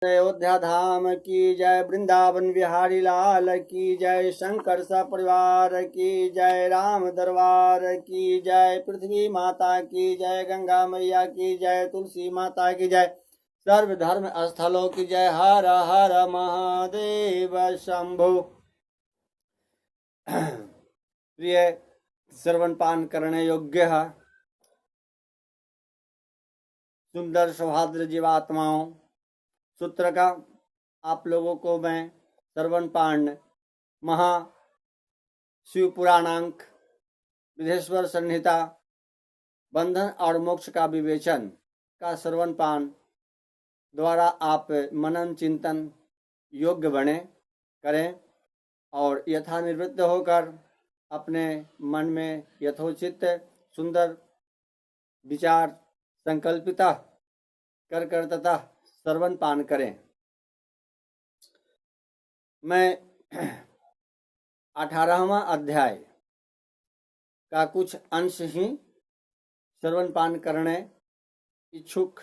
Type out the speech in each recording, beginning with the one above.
अयोध्या धाम की जय, वृंदावन बिहारी लाल की जय, शंकर सा परिवार की जय, राम दरबार की जय, पृथ्वी माता की जय, गंगा मैया की जय, तुलसी माता की जय, सर्वधर्म स्थलों की जय। हर हर महादेव शंभु। प्रिय श्रवण पान करने योग्य सुंदर सौहार्द जीवात्माओं, सूत्र का आप लोगों को मैं श्रवण पांड महा शिव पुराणांक विधेश्वर संहिता बंधन और मोक्ष का विवेचन का श्रवण पान द्वारा आप मनन चिंतन योग्य बने करें और यथा निवृत्त होकर अपने मन में यथोचित सुंदर विचार संकल्पिता कर तथा श्रवण पान करें। मैं 18वां अध्याय का कुछ अंश ही श्रवण पान करने इच्छुक।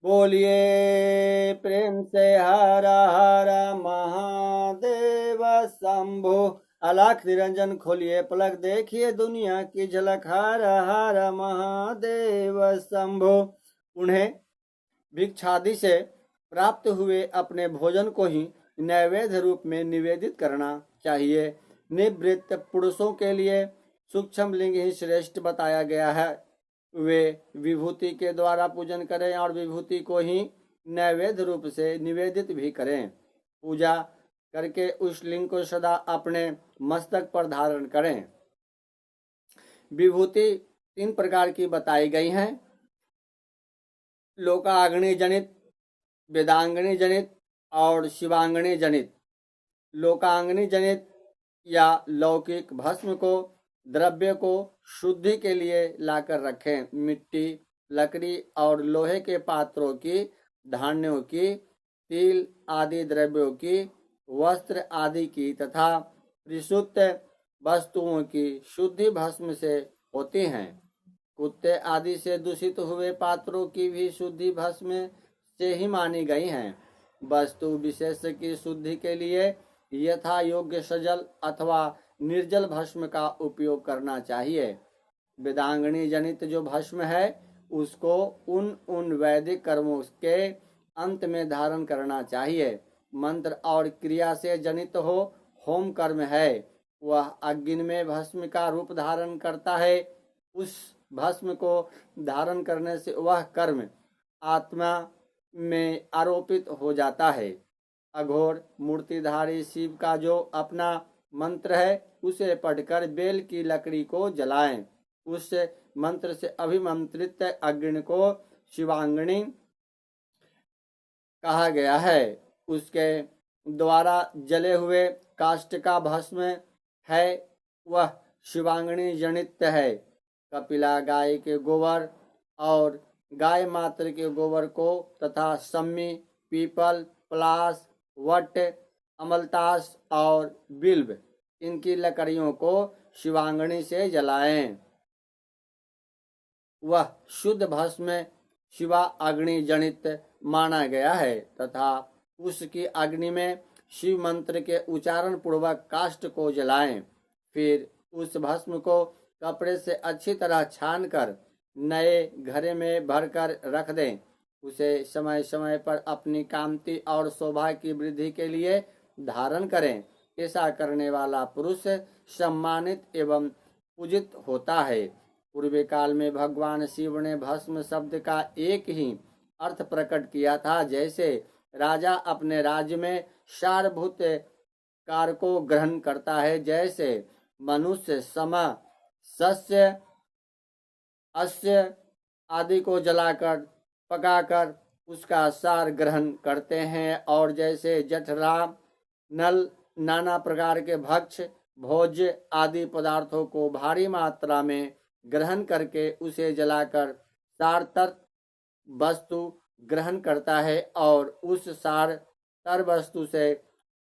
बोलिए प्रेम से हर हर महादेव शंभो। अलख निरंजन खोलिए पलक देखिए दुनिया की झलक। हर हर महादेव शंभो। उन्हें भिक्षादि से प्राप्त हुए अपने भोजन को ही नैवेद्य रूप में निवेदित करना चाहिए। निवृत्त पुरुषों के लिए सूक्ष्म लिंग ही श्रेष्ठ बताया गया है। वे विभूति के द्वारा पूजन करें और विभूति को ही नैवेद्य रूप से निवेदित भी करें। पूजा करके उस लिंग को सदा अपने मस्तक पर धारण करें। विभूति 3 प्रकार की बताई गई हैं: लोकाग्नि जनित, वेदांगनी जनित और शिवांगनी जनित। लोकांगनी जनित या लौकिक भस्म को द्रव्य को शुद्धि के लिए लाकर रखें। मिट्टी, लकड़ी और लोहे के पात्रों की, धान्यों की, तिल आदि द्रव्यों की, वस्त्र आदि की तथा परिशुद्ध वस्तुओं की शुद्धि भस्म से होती हैं। कुत्ते आदि से दूषित हुए पात्रों की भी शुद्धि भस्म से ही मानी गई हैं। वस्तु विशेष की शुद्धि के लिए यथा योग्य सजल अथवा निर्जल भस्म का उपयोग करना चाहिए। वेदांगनी जनित जो भस्म है उसको उन वैदिक कर्मों के अंत में धारण करना चाहिए। मंत्र और क्रिया से जनित हो होम कर्म है, वह अग्नि में भस्म का रूप धारण करता है। उस भस्म को धारण करने से वह कर्म आत्मा में आरोपित हो जाता है। अघोर मूर्तिधारी शिव का जो अपना मंत्र है उसे पढ़कर बेल की लकड़ी को जलाएं। उस मंत्र से अभिमंत्रित अग्नि को शिवांगनी कहा गया है। उसके द्वारा जले हुए काष्ठ का भस्म है वह शिवांगनी जनित है। कपिला गाय के गोबर और गाय मात्र के गोबर को तथा सम्मी, पीपल, पलाश, वट, अमलतास और बिल्व इनकी लकड़ियों को शिवांगनी से जलाएं। वह शुद्ध भस्म शिवा अग्नि जनित माना गया है तथा उसकी अग्नि में शिव मंत्र के उच्चारण पूर्वक काष्ठ को जलाएं। फिर उस भस्म को कपड़े से अच्छी तरह छानकर नए घड़े में भरकर रख दें। उसे समय समय पर अपनी कांति और शोभा की वृद्धि के लिए धारण करें। ऐसा करने वाला पुरुष सम्मानित एवं पूजित होता है। पूर्व काल में भगवान शिव ने भस्म शब्द का एक ही अर्थ प्रकट किया था। जैसे राजा अपने राज्य में सारभूत कार को ग्रहण करता है, जैसे मनुष्य सम, सस्य, अस्य आदि को जलाकर पकाकर उसका सार ग्रहण करते हैं, और जैसे जठरा, नल, नाना प्रकार के भक्ष्य, भोज्य आदि पदार्थों को भारी मात्रा में ग्रहण करके उसे जलाकर सारतर वस्तु ग्रहण करता है और उस सार तर वस्तु से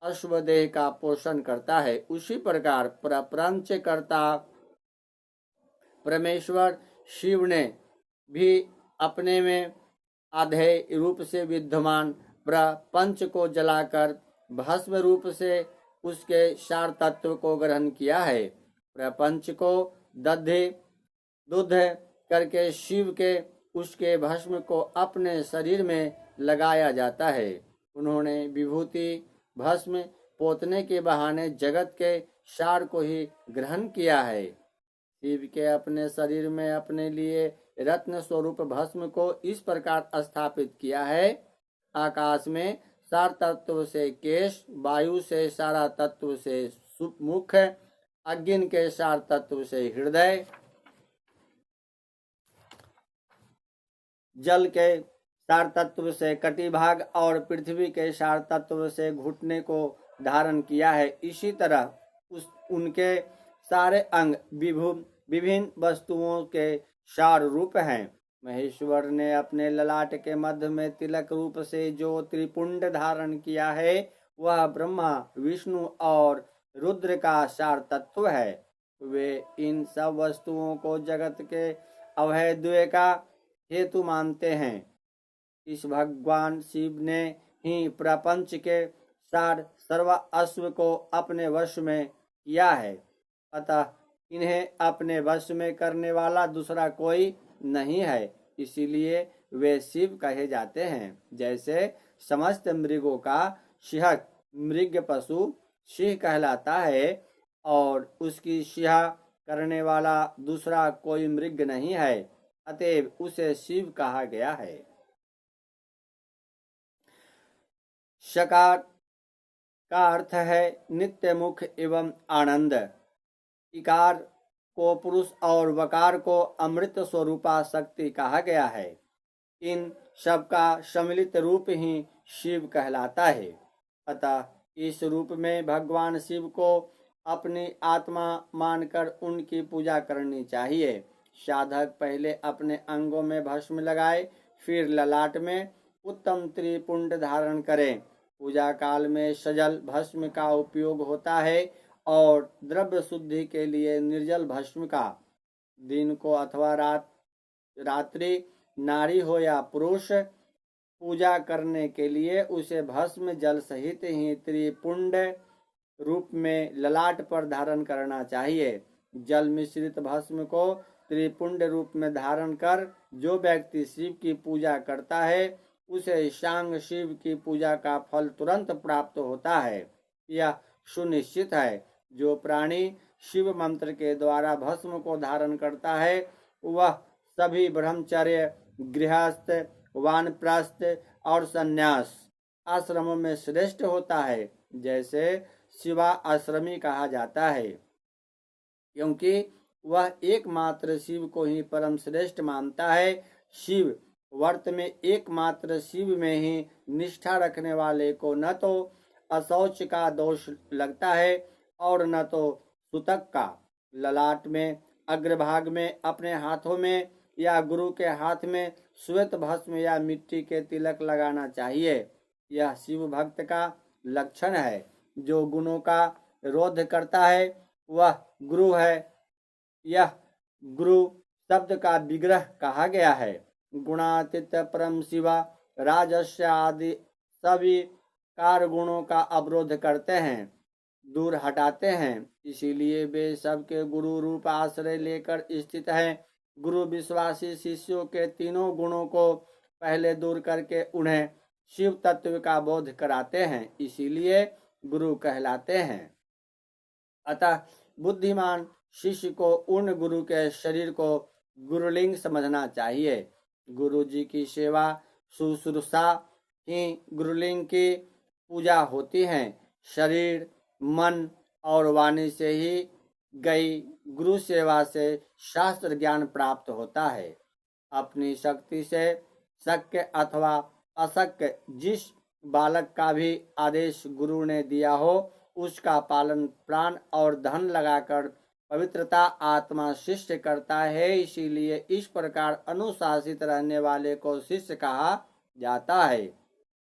अश्वदेह का पोषण करता है। उसी प्रकार प्रपंच करता परमेश्वर शिव ने भी अपने में अधेय रूप से विद्यमान प्रपंच को जलाकर भस्म रूप से उसके सार तत्व को ग्रहण किया है। प्रपंच को दूध करके शिव के उसके भस्म को अपने शरीर में लगाया जाता है। उन्होंने विभूति भस्म पोतने के बहाने जगत के सार को ही ग्रहण किया है। शिव के अपने शरीर में अपने लिए रत्न स्वरूप भस्म को इस प्रकार स्थापित किया है। आकाश में सार तत्व से केश, वायु से सारा तत्व से मुख, अग्नि के सार तत्व से हृदय, जल के सार तत्व से कटिभाग और पृथ्वी के सार तत्व से घुटने को धारण किया है। इसी तरह उनके सारे अंग विभिन्न वस्तुओं के सार रूप हैं। महेश्वर ने अपने ललाट के मध्य में तिलक रूप से जो त्रिपुंड धारण किया है वह ब्रह्मा, विष्णु और रुद्र का सार तत्व है। वे इन सब वस्तुओं को जगत के अभयद्वय का हेतु मानते हैं। इस भगवान शिव ने ही प्रपंच के सार सर्वस्व को अपने वश में किया है। अतः इन्हें अपने वश में करने वाला दूसरा कोई नहीं है, इसीलिए वे शिव कहे जाते हैं। जैसे समस्त मृगों का शिहक मृग पशु सिंह कहलाता है और उसकी सिहा करने वाला दूसरा कोई मृग नहीं है, अतएव उसे शिव कहा गया है। शकार का अर्थ है नित्य मुख एवं आनंद। इकार को पुरुष और वकार को अमृत स्वरूपा शक्ति कहा गया है। इन सब का सम्मिलित रूप ही शिव कहलाता है। अतः इस रूप में भगवान शिव को अपनी आत्मा मानकर उनकी पूजा करनी चाहिए। साधक पहले अपने अंगों में भस्म लगाए, फिर ललाट में उत्तम त्रिपुंड धारण करें। पूजा काल में सजल भस्म का उपयोग होता है और द्रव्य शुद्धि के लिए निर्जल भस्म का। दिन को अथवा रात्रि नारी हो या पुरुष पूजा करने के लिए उसे भस्म जल सहित ही त्रिपुंड रूप में ललाट पर धारण करना चाहिए। जल मिश्रित भस्म को त्रिपुंड रूप में धारण कर जो व्यक्ति शिव की पूजा करता है उसे शांग शिव की पूजा का फल तुरंत प्राप्त होता है। यह सुनिश्चित है। जो प्राणी शिव मंत्र के द्वारा भस्म को धारण करता है वह सभी ब्रह्मचर्य, गृहस्थ, वानप्रस्थ और संन्यास आश्रमों में श्रेष्ठ होता है। जैसे शिवा आश्रमी कहा जाता है, क्योंकि वह एकमात्र शिव को ही परम श्रेष्ठ मानता है। शिव व्रत में एकमात्र शिव में ही निष्ठा रखने वाले को न तो अशौच का दोष लगता है और न तो सुतक का। ललाट में, अग्रभाग में, अपने हाथों में या गुरु के हाथ में श्वेत भस्म या मिट्टी के तिलक लगाना चाहिए। यह शिव भक्त का लक्षण है। जो गुणों का रोध करता है वह गुरु है। यह गुरु शब्द का विग्रह कहा गया है। गुणातीत परम शिवा राजस्य आदि सभी कार गुणों का अवरोध करते हैं, दूर हटाते हैं। इसीलिए वे सबके गुरु रूप आश्रय लेकर स्थित हैं। गुरु विश्वासी शिष्यों के तीनों गुणों को पहले दूर करके उन्हें शिव तत्व का बोध कराते हैं, इसीलिए गुरु कहलाते हैं। अतः बुद्धिमान शिष्य को उन गुरु के शरीर को गुरुलिंग समझना चाहिए। गुरु जी की सेवा शुश्रूषा ही गुरुलिंग की पूजा होती है। शरीर, मन और वाणी से ही गई गुरु सेवा से शास्त्र ज्ञान प्राप्त होता है। अपनी शक्ति से शक्य अथवा अशक्य जिस बालक का भी आदेश गुरु ने दिया हो उसका पालन प्राण और धन लगाकर पवित्रता आत्मा शिष्य करता है। इसीलिए इस प्रकार अनुशासित रहने वाले को शिष्य कहा जाता है।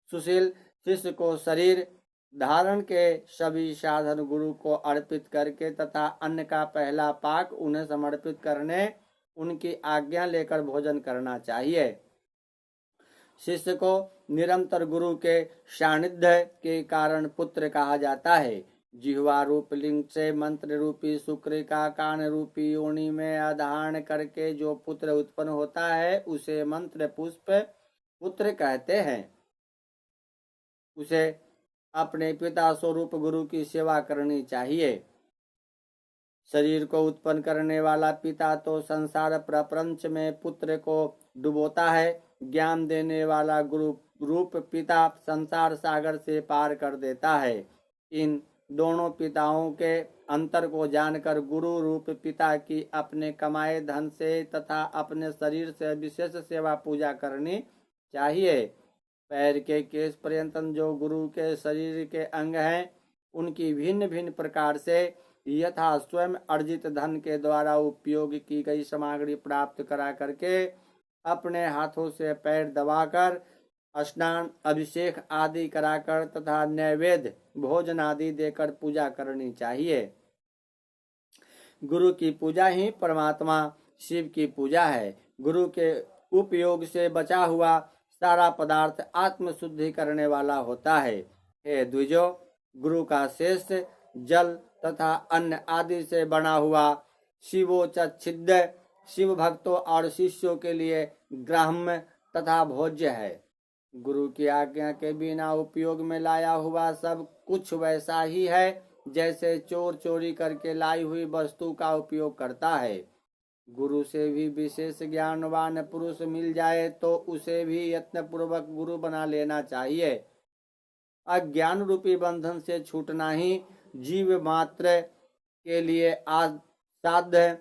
सुशील शिष्य को शरीर धारण के सभी साधन गुरु को अर्पित करके तथा अन्न का पहला पाक उन्हें समर्पित करने उनकी आज्ञा लेकर भोजन करना चाहिए। शिष्य को निरंतर गुरु के सानिध्य के कारण पुत्र कहा जाता है। जिह्वा रूप लिंग से मंत्र रूपी शुक्र का कान रूपी योनि में आधारण करके जो पुत्र उत्पन्न होता है उसे मंत्र पुष्प पुत्र कहते हैं। उसे अपने पिता स्वरूप गुरु की सेवा करनी चाहिए। शरीर को उत्पन्न करने वाला पिता तो संसार प्रपंच में पुत्र को डुबोता है। ज्ञान देने वाला गुरु रूप पिता संसार सागर से पार कर देता है। इन दोनों पिताओं के अंतर को जानकर गुरु रूप पिता की अपने कमाए धन से तथा अपने शरीर से विशेष सेवा पूजा करनी चाहिए। पैर के केश पर्यंत जो गुरु के शरीर के अंग हैं उनकी भिन्न भिन्न प्रकार से यथा स्वयं अर्जित धन के द्वारा उपयोग की गई सामग्री प्राप्त करा करके अपने हाथों से पैर दबाकर स्नान अभिषेक आदि कराकर तथा नैवेद्य भोजन आदि देकर पूजा करनी चाहिए। गुरु की पूजा ही परमात्मा शिव की पूजा है। गुरु के उपयोग से बचा हुआ सारा पदार्थ आत्म शुद्धि करने वाला होता है। हे द्विजो, गुरु का शेष जल तथा अन्न आदि से बना हुआ शिवोच्छिद्य शिव भक्तों और शिष्यों के लिए ग्राह्य तथा भोज्य है। गुरु की आज्ञा के बिना उपयोग में लाया हुआ सब कुछ वैसा ही है जैसे चोर चोरी करके लाई हुई वस्तु का उपयोग करता है। गुरु से भी विशेष ज्ञानवान पुरुष मिल जाए तो उसे भी यत्न पूर्वक गुरु बना लेना चाहिए। अज्ञान रूपी बंधन से छूटना ही जीव मात्र के लिए साध्य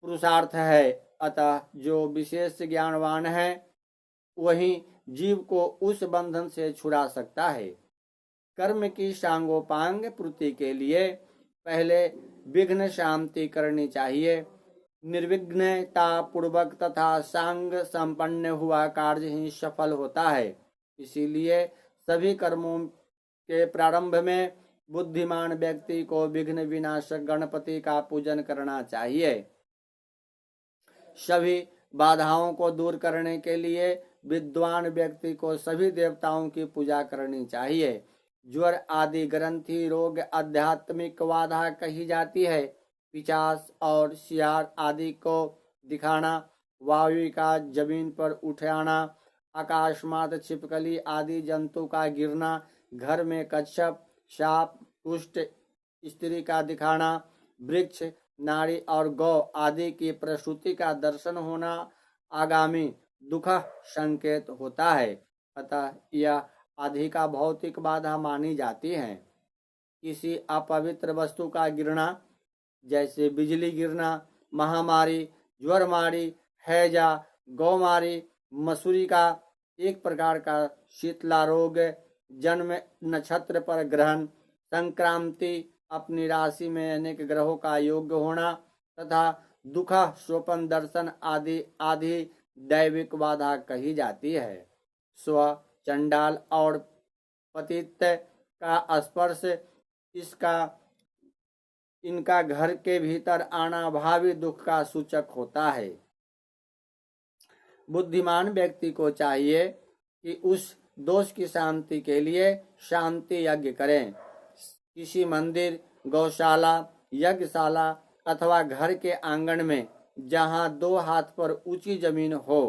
पुरुषार्थ है। अतः जो विशेष ज्ञानवान है वही जीव को उस बंधन से छुड़ा सकता है। कर्म की सांगोपांग पूर्ति के लिए पहले विघ्न शांति करनी चाहिए। निर्विघ्नता पूर्वक तथा सांग संपन्न हुआ कार्य ही सफल होता है। इसीलिए सभी कर्मों के प्रारंभ में बुद्धिमान व्यक्ति को विघ्न विनाशक गणपति का पूजन करना चाहिए। सभी बाधाओं को दूर करने के लिए विद्वान व्यक्ति को सभी देवताओं की पूजा करनी चाहिए। ज्वर आदि ग्रंथि रोग आध्यात्मिक बाधा कही जाती है। पिशाच और सियार आदि को दिखाना, वायु का जमीन पर उठाना, आकाशमात छिपकली आदि जंतु का गिरना, घर में कच्छप साप कुष्ठ स्त्री का दिखाना, वृक्ष नारी और गौ आदि की प्रसूति का दर्शन होना आगामी दुख संकेत होता है। अतः यह आदि का भौतिक बाधा मानी जाती है। किसी अपवित्र वस्तु का गिरना जैसे बिजली गिरना, महामारी, ज्वरमारी, हैजा, गौमारी, मसूरी का एक प्रकार का शीतला रोग, जन्म नक्षत्र पर ग्रहण, संक्रांति, अपनी राशि में अनेक ग्रहों का योग्य होना तथा दुख स्वप्न दर्शन आदि आदि दैविक बाधा कही जाती है। स्व चंडाल और पतित का स्पर्श इनका घर के भीतर आना भावी दुख का सूचक होता है। बुद्धिमान व्यक्ति को चाहिए कि उस दोष की शांति के लिए शांति यज्ञ करें। किसी मंदिर, गौशाला, यज्ञशाला अथवा घर के आंगन में जहां 2 हाथ पर ऊंची जमीन हो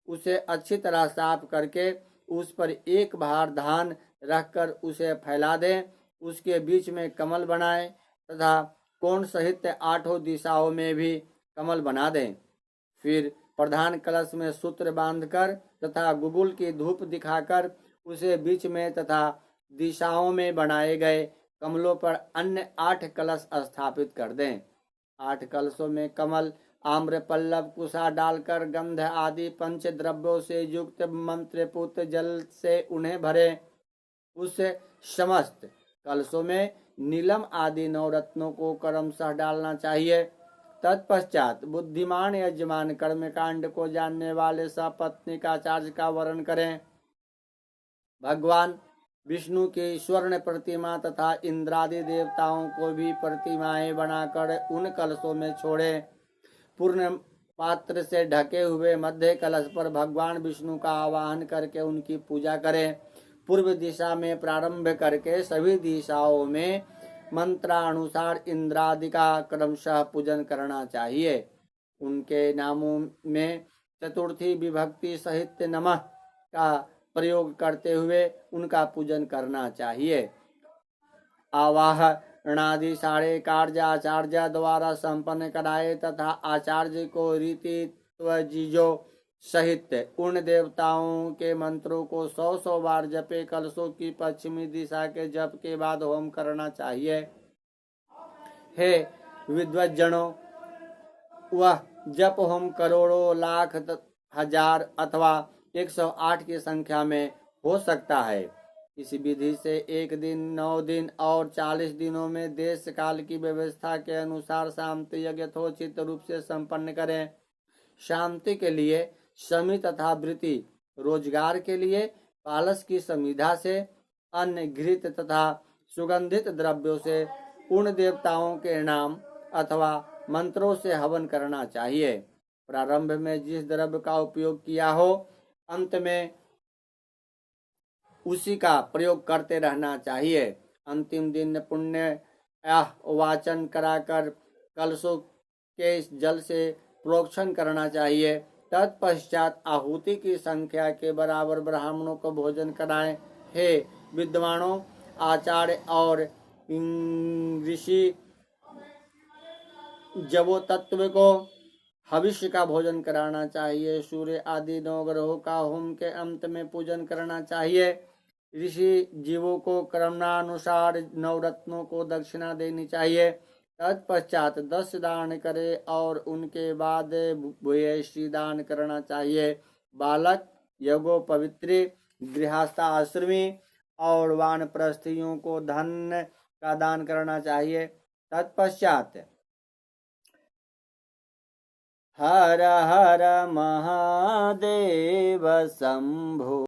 उसे अच्छी तरह साफ करके उस पर एक भार धान रखकर उसे फैला दें। उसके बीच में कमल बनाएं तथा कोण सहित 8 दिशाओं में भी कमल बना दें। फिर प्रधान कलश में सूत्र बांधकर तथा गुगुल की धूप दिखाकर उसे बीच में तथा दिशाओं में बनाए गए कमलों पर अन्य 8 कलश स्थापित कर दें। 8 कलशों में कमल, आम्र पल्लव, कुशा डालकर गंध आदि पंच द्रव्यों से युक्त मंत्रपूत जल से उन्हें भरें। उस समस्त कलशों में नीलम आदि 9 रत्नों को क्रमशः डालना चाहिए। तत्पश्चात बुद्धिमान यजमान कर्मकांड को जानने वाले सपत्नीक आचार्य का वर्ण करें। भगवान विष्णु की स्वर्ण प्रतिमा तथा इंद्रादि देवताओं को भी प्रतिमाएं बनाकर उन कलशों में छोड़े। पात्र से ढके हुए मध्य कलश पर भगवान विष्णु का आवाहन करके उनकी पूजा करें। पूर्व दिशा में प्रारंभ करके सभी दिशाओं में मंत्रानुसार इंद्रादि का क्रमशः पूजन करना चाहिए। उनके नामों में चतुर्थी विभक्ति सहित नमः का प्रयोग करते हुए उनका पूजन करना चाहिए। आवाहनादि सारे कार्य आचार्य द्वारा संपन्न कराए तथा आचार्य को रीति त्वजीजो सहित उन देवताओं के मंत्रों को 100 बार जपे कलशों की पश्चिमी दिशा के जप के बाद होम करना चाहिए। हे विद्वज्जनों, वह जप होम करोड़ों लाख हजार अथवा 108 की संख्या में हो सकता है। इस विधि से 1 दिन, 9 दिन और 40 दिनों में देश काल की व्यवस्था के अनुसार शांति यज्ञ यथोचित रूप से संपन्न करें। शांति के लिए शमी तथा वृत्ति, रोजगार के लिए पालस की समिधा से, अन्न, घृत तथा सुगंधित द्रव्यों से उन देवताओं के नाम अथवा मंत्रों से हवन करना चाहिए। प्रारंभ में जिस द्रव्य का उपयोग किया हो, अंत में उसी का प्रयोग करते रहना चाहिए। अंतिम दिन पुण्य वाचन कराकर कलशों के जल से प्रोक्षण करना चाहिए। तत्पश्चात आहुति की संख्या के बराबर ब्राह्मणों को भोजन कराएं। हे विद्वानों, आचार्य और ऋषि जबो तत्व को हविष्य का भोजन कराना चाहिए। सूर्य आदि 9 ग्रहों का होम के अंत में पूजन करना चाहिए। ऋषि जीवों को क्रमानुसार 9 रत्नों को दक्षिणा देनी चाहिए। तत्पश्चात 10 दान करे और उनके बाद भूयसी दान करना चाहिए। बालक, यज्ञोपवित्री, गृहस्थ आश्रमी और वानप्रस्थियों को धन का दान करना चाहिए। तत्पश्चात हर हर महादेव शंभो